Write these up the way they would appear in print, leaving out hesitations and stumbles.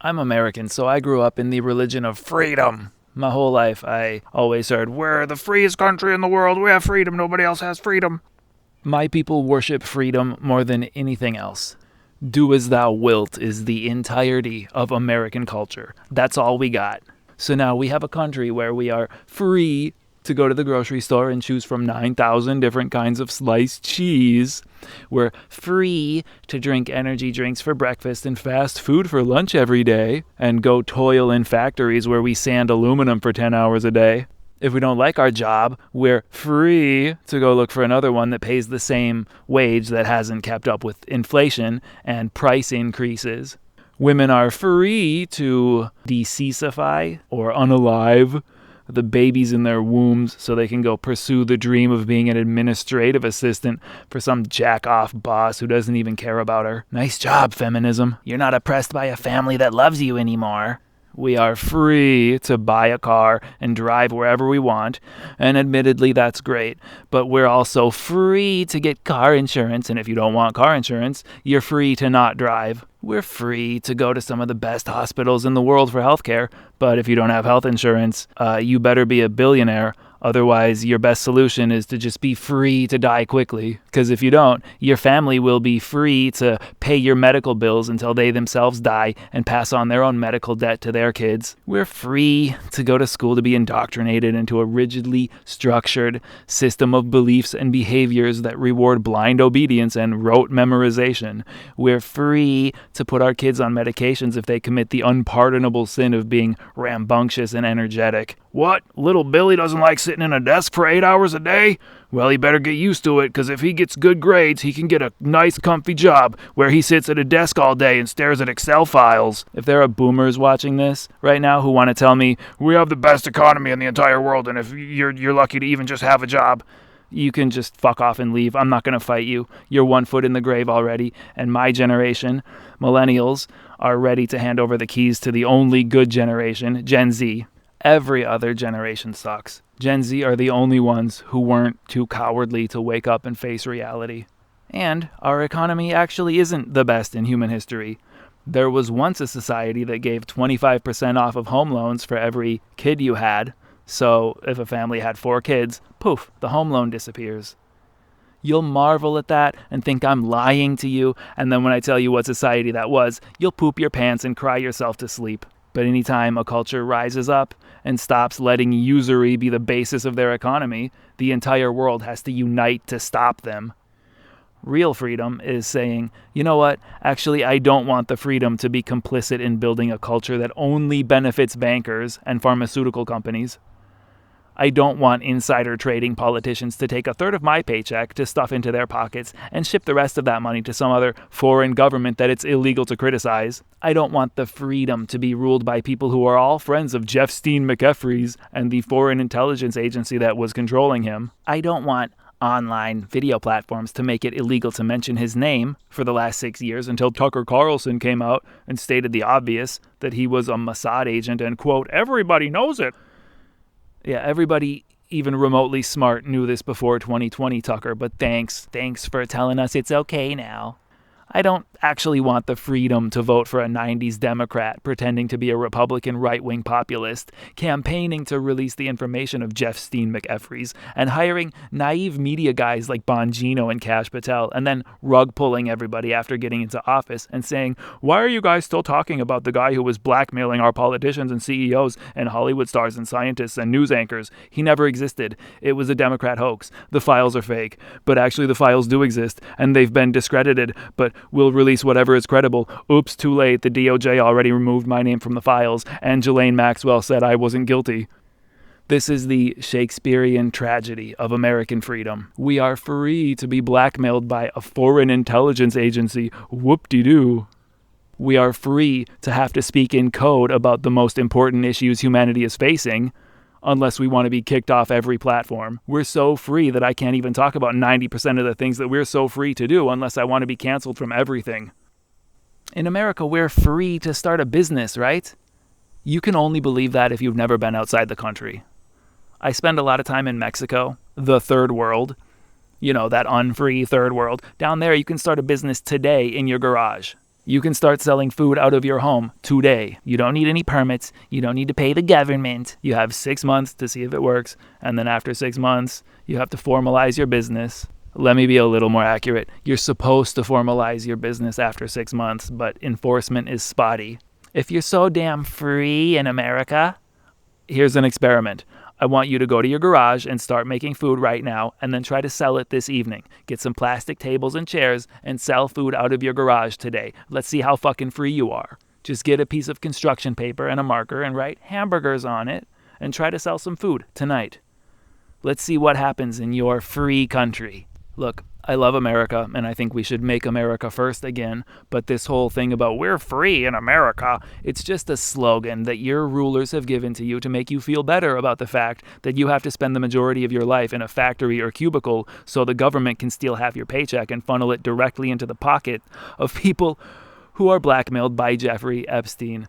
I'm American, so I grew up in the religion of freedom. My whole life, I always heard, we're the freest country in the world. We have freedom. Nobody else has freedom. My people worship freedom more than anything else. Do as thou wilt is the entirety of American culture. That's all we got. So now we have a country where we are free to go to the grocery store and choose from 9,000 different kinds of sliced cheese. We're free to drink energy drinks for breakfast and fast food for lunch every day, and go toil in factories where we sand aluminum for 10 hours a day. If we don't like our job, we're free to go look for another one that pays the same wage that hasn't kept up with inflation and price increases. Women are free to dececify or unalive the babies in their wombs so they can go pursue the dream of being an administrative assistant for some jack-off boss who doesn't even care about her. Nice job, feminism. You're not oppressed by a family that loves you anymore. We are free to buy a car and drive wherever we want, and admittedly that's great, but we're also free to get car insurance, and if you don't want car insurance, you're free to not drive. We're free to go to some of the best hospitals in the world for healthcare, but if you don't have health insurance, you better be a billionaire. Otherwise, your best solution is to just be free to die quickly. Because if you don't, your family will be free to pay your medical bills until they themselves die and pass on their own medical debt to their kids. We're free to go to school to be indoctrinated into a rigidly structured system of beliefs and behaviors that reward blind obedience and rote memorization. We're free to put our kids on medications if they commit the unpardonable sin of being rambunctious and energetic. What? Little Billy doesn't like sitting in a desk for 8 hours a day? Well, he better get used to it, because if he gets good grades, he can get a nice comfy job where he sits at a desk all day and stares at Excel files. If there are boomers watching this right now who want to tell me, we have the best economy in the entire world, and if you're lucky to even just have a job, you can just fuck off and leave. I'm not going to fight you. You're 1 foot in the grave already, and my generation, millennials, are ready to hand over the keys to the only good generation, Gen Z. Every other generation sucks. Gen Z are the only ones who weren't too cowardly to wake up and face reality. And our economy actually isn't the best in human history. There was once a society that gave 25% off of home loans for every kid you had. So if a family had 4 kids, poof, the home loan disappears. You'll marvel at that and think I'm lying to you, and then when I tell you what society that was, you'll poop your pants and cry yourself to sleep. But anytime a culture rises up and stops letting usury be the basis of their economy, the entire world has to unite to stop them. Real freedom is saying, you know what, actually I don't want the freedom to be complicit in building a culture that only benefits bankers and pharmaceutical companies. I don't want insider trading politicians to take a third of my paycheck to stuff into their pockets and ship the rest of that money to some other foreign government that it's illegal to criticize. I don't want the freedom to be ruled by people who are all friends of Jeffstein McEfries and the foreign intelligence agency that was controlling him. I don't want online video platforms to make it illegal to mention his name for the last 6 years until Tucker Carlson came out and stated the obvious, that he was a Mossad agent and, quote, everybody knows it. Yeah, everybody even remotely smart knew this before 2020, Tucker, but thanks for telling us it's okay now. I don't actually want the freedom to vote for a 90s Democrat pretending to be a Republican right-wing populist, campaigning to release the information of Jeffstein McEfries, and hiring naive media guys like Bongino and Kash Patel, and then rug-pulling everybody after getting into office and saying, why are you guys still talking about the guy who was blackmailing our politicians and CEOs and Hollywood stars and scientists and news anchors? He never existed. It was a Democrat hoax. The files are fake. But actually the files do exist, and they've been discredited, but we'll release whatever is credible. Oops, too late. The DOJ already removed my name from the files, and Ghislaine Maxwell said I wasn't guilty. This is the Shakespearean tragedy of American freedom. We are free to be blackmailed by a foreign intelligence agency. Whoop-de-doo. We are free to have to speak in code about the most important issues humanity is facing, unless we want to be kicked off every platform. We're so free that I can't even talk about 90% of the things that we're so free to do unless I want to be canceled from everything. In America, we're free to start a business, right? You can only believe that if you've never been outside the country. I spend a lot of time in Mexico, the third world. You know, that unfree third world. Down there, you can start a business today in your garage. You can start selling food out of your home today. You don't need any permits. You don't need to pay the government. You have 6 months to see if it works. And then after 6 months, you have to formalize your business. Let me be a little more accurate. You're supposed to formalize your business after 6 months, but enforcement is spotty. If you're so damn free in America, here's an experiment. I want you to go to your garage and start making food right now and then try to sell it this evening. Get some plastic tables and chairs and sell food out of your garage today. Let's see how fucking free you are. Just get a piece of construction paper and a marker and write hamburgers on it and try to sell some food tonight. Let's see what happens in your free country. Look, I love America, and I think we should make America first again, but this whole thing about we're free in America, it's just a slogan that your rulers have given to you to make you feel better about the fact that you have to spend the majority of your life in a factory or cubicle so the government can steal half your paycheck and funnel it directly into the pocket of people who are blackmailed by Jeffrey Epstein,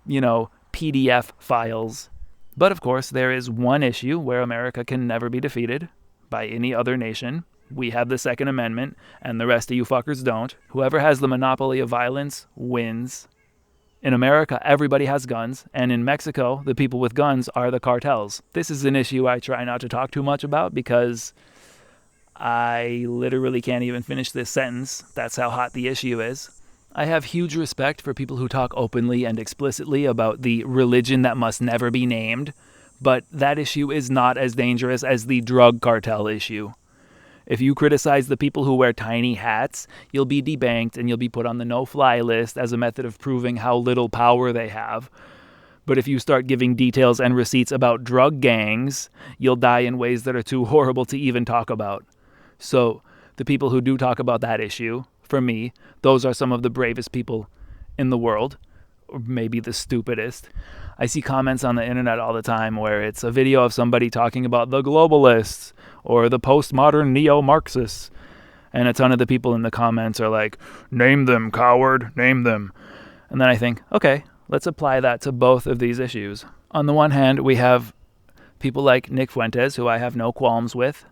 PDF files. But of course, there is one issue where America can never be defeated by any other nation. We have the Second Amendment, and the rest of you fuckers don't. Whoever has the monopoly of violence wins. In America, everybody has guns, and in Mexico, the people with guns are the cartels. This is an issue I try not to talk too much about because I literally can't even finish this sentence. That's how hot the issue is. I have huge respect for people who talk openly and explicitly about the religion that must never be named, but that issue is not as dangerous as the drug cartel issue. If you criticize the people who wear tiny hats, you'll be debanked and you'll be put on the no-fly list as a method of proving how little power they have. But if you start giving details and receipts about drug gangs, you'll die in ways that are too horrible to even talk about. So, the people who do talk about that issue, for me, those are some of the bravest people in the world, or maybe the stupidest. I see comments on the internet all the time where it's a video of somebody talking about the globalists or the postmodern neo-Marxists. And a ton of the people in the comments are like, name them, coward, name them. And then I think, okay, let's apply that to both of these issues. On the one hand, we have people like Nick Fuentes, who I have no qualms with.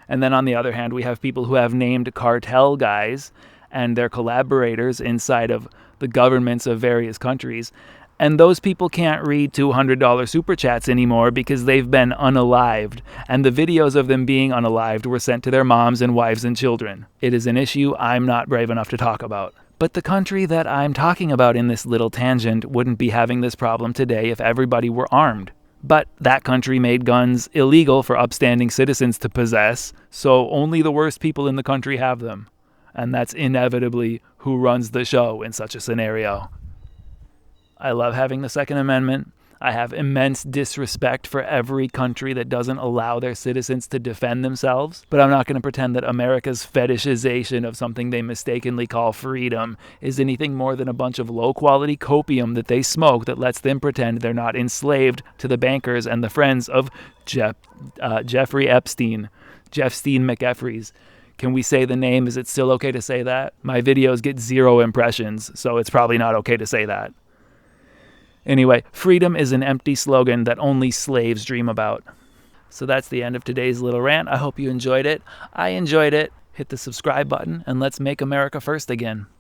And then on the other hand, we have people who have named cartel guys and their collaborators inside of the governments of various countries. And those people can't read $200 super chats anymore because they've been unalived. And the videos of them being unalived were sent to their moms and wives and children. It is an issue I'm not brave enough to talk about. But the country that I'm talking about in this little tangent wouldn't be having this problem today if everybody were armed. But that country made guns illegal for upstanding citizens to possess, so only the worst people in the country have them. And that's inevitably who runs the show in such a scenario. I love having the Second Amendment. I have immense disrespect for every country that doesn't allow their citizens to defend themselves. But I'm not going to pretend that America's fetishization of something they mistakenly call freedom is anything more than a bunch of low-quality copium that they smoke that lets them pretend they're not enslaved to the bankers and the friends of Jeffrey Epstein, Jeffstein McEffreys. Can we say the name? Is it still okay to say that? My videos get 0 impressions, so it's probably not okay to say that. Anyway, freedom is an empty slogan that only slaves dream about. So that's the end of today's little rant. I hope you enjoyed it. I enjoyed it. Hit the subscribe button and let's make America first again.